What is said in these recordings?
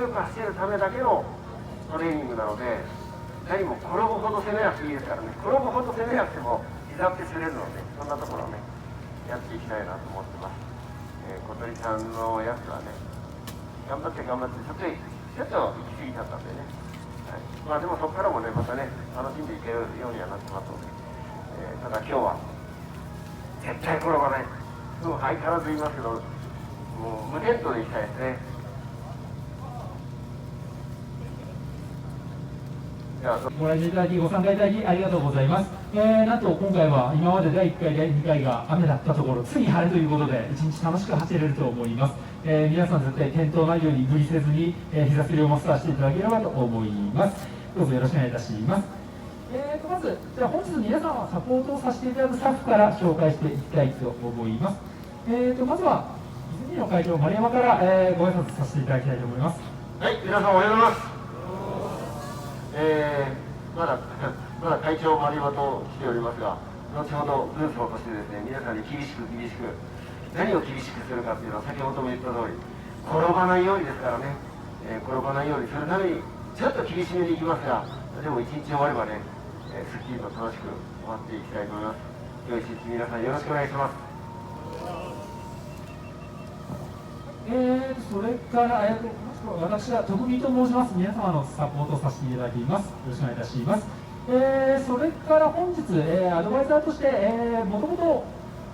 よく走るためだけのトレーニングなので、何も転ぶほど攻めなくていいですからね。転ぶほど攻めなくても膝って擦れるので、そんなところをねやっていきたいなと思ってます。小鳥さんのやつはね、頑張ってちょっと行き過ぎちゃったんでね、はい、まあでもそこからもねまたね楽しんでいけるようにはなってますので、ただ今日は絶対転ばない、もう相変わらず言いますけど、もう無テントで行きたいですね。ご来場いただき、ご参加いただきありがとうございます。なんと今回は今まで第1回、第2回が雨だったところ、次晴れということで、一日楽しく走れると思います。皆さん絶対転倒ないように無理せずに、膝すりをマスターしていただければと思います。どうぞよろしくお願いいたします。まず、じゃあ本日皆様サポートをさせていただくスタッフから紹介していきたいと思います。まずは、泉の会長、丸山から、ご挨拶させていただきたいと思います。はい、皆さんおはようございます。まだ会長丸山と来ておりますが、後ほど軍曹としてですね、皆さんに厳しく何を厳しくするかっていうのは先ほども言った通り、転ばないようにですからね、転ばないようにするためにちょっと厳しめにいきますが、でも一日終わればね、すっきりと楽しく終わっていきたいと思います。良い一日皆さんよろしくお願いします。それから、私は徳美と申します。皆様のサポートをさせていただきます。よろしくお願いいたします。それから本日、アドバイザーとして、もともと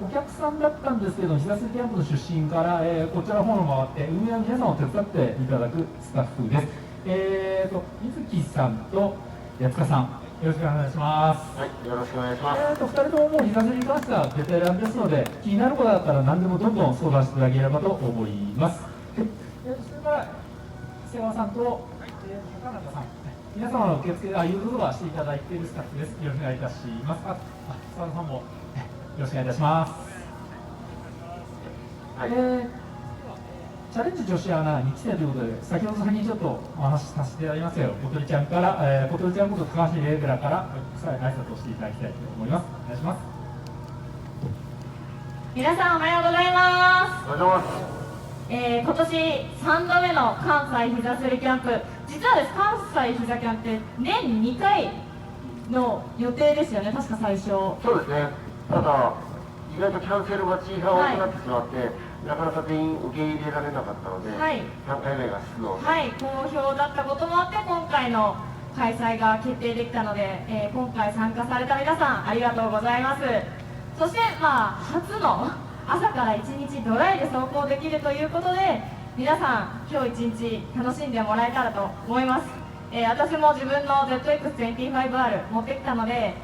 お客さんだったんですけど、膝すりキャンプの出身から、こちらの方の回って、運営の皆さんを手伝っていただくスタッフです。水木さんと八塚さん、よろしくお願いします。はい、よろしくお願いします。2人とももう膝すりに関してはベテランですので、気になることだったら何でもどんどん相談していただければと思います。それから瀬川さんと、高中さん、皆様の受付で誘導はしていただいているスタッフです。よろしくお願いいたします。澤田さんもよろしくお願いいたします。はい、チャレンジ女子アナ2期生ということで、先ほど先にちょっとお話しさせていただきますけど、小鳥ちゃんから、小鳥ちゃんこと高橋レーベラから挨拶をしていただきたいと思います。お願いします。皆さんおはようございます。おはようございます。今年3度目の関西膝すりキャンプ、実はです関西膝キャンプって年2回の予定ですよね、確か最初。そうですね。ただ意外とキャンセル待ちが多くなってしまって、なかなか全員受け入れられなかったので、はい、3回目が出動。はい、好評だったこともあって今回の開催が決定できたので、今回参加された皆さんありがとうございます。そして初の朝から一日ドライで走行できるということで、皆さん今日一日楽しんでもらえたらと思います。私も自分の ZX25R 持ってきたので、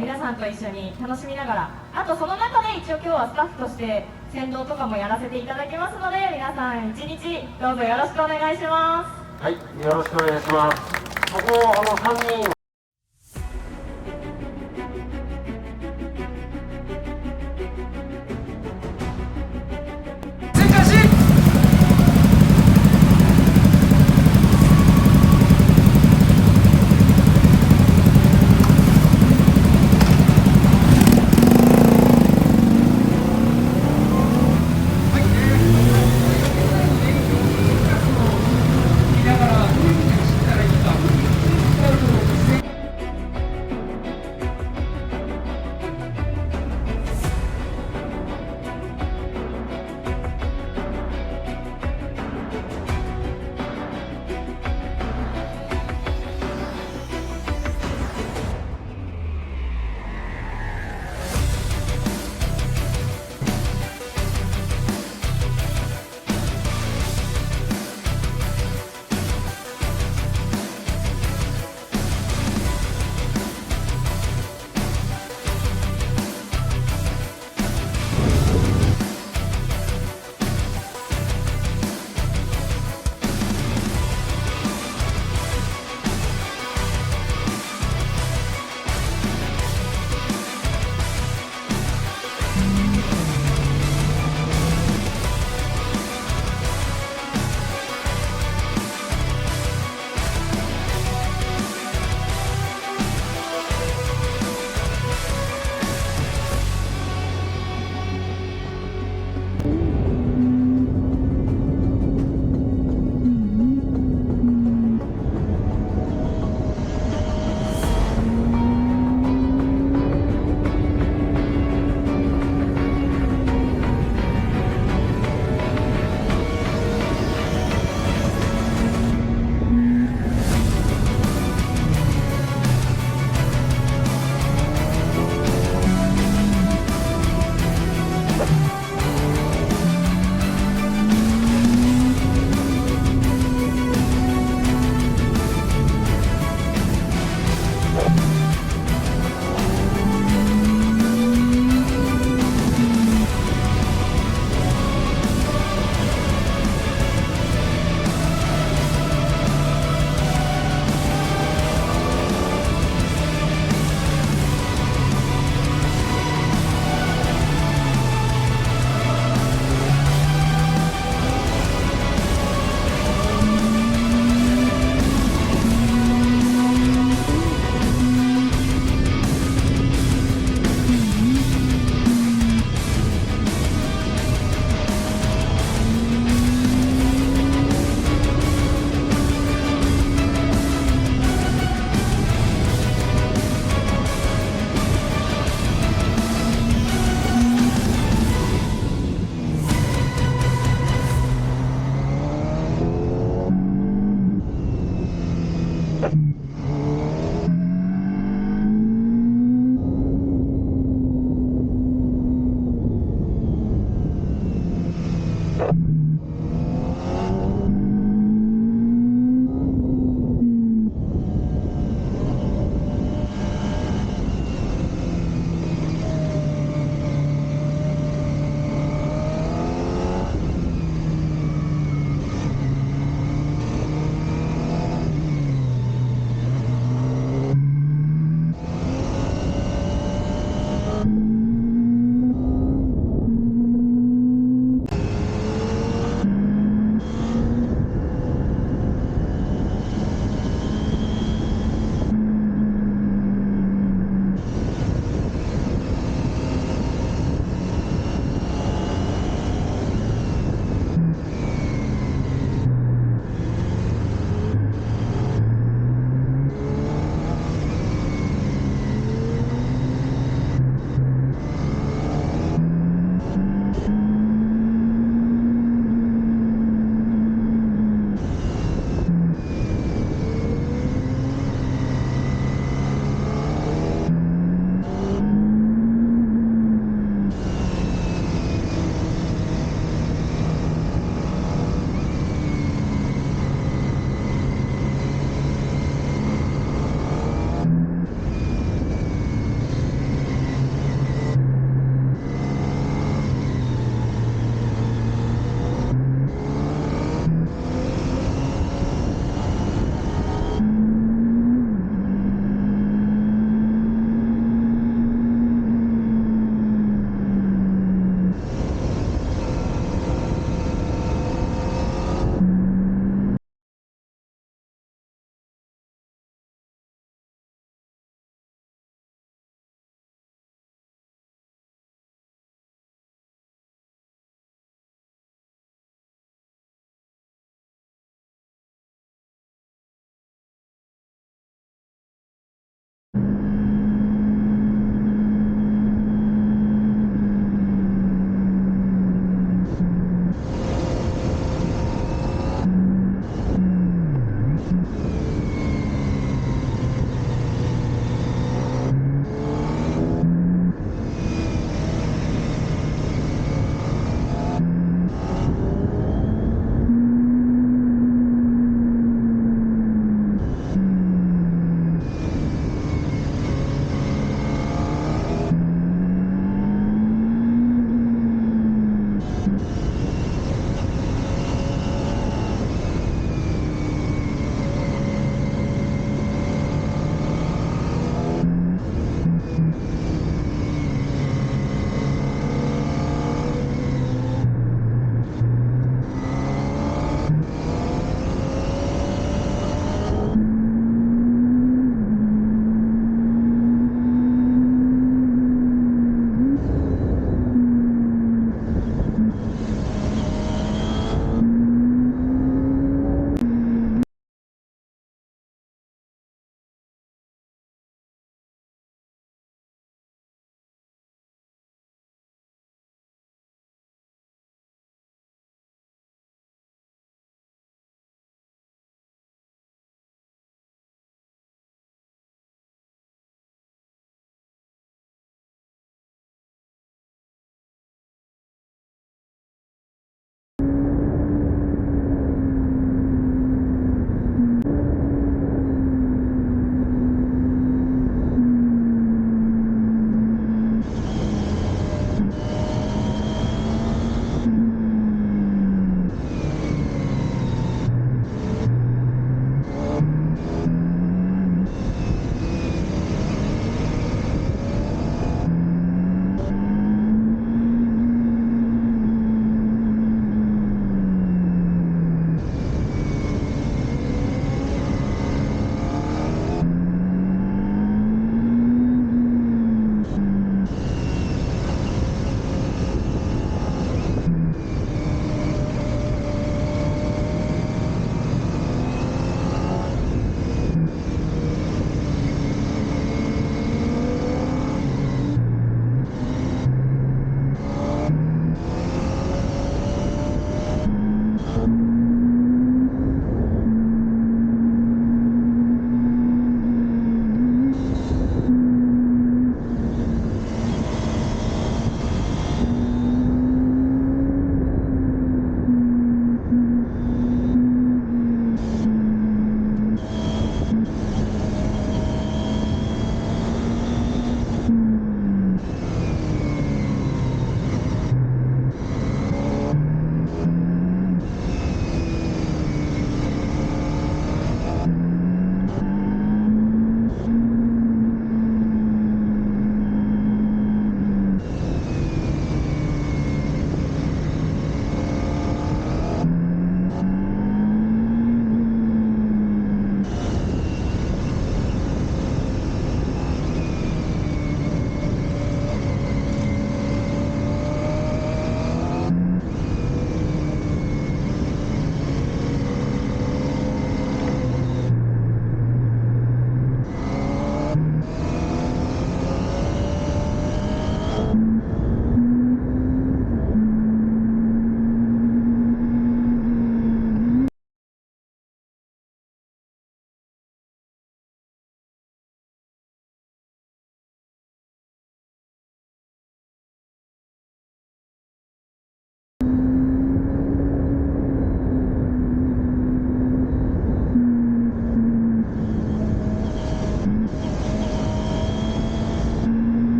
皆さんと一緒に楽しみながら、あとその中で一応今日はスタッフとして先導とかもやらせていただきますので、皆さん一日どうぞよろしくお願いします。はい、よろしくお願いします。ここ3人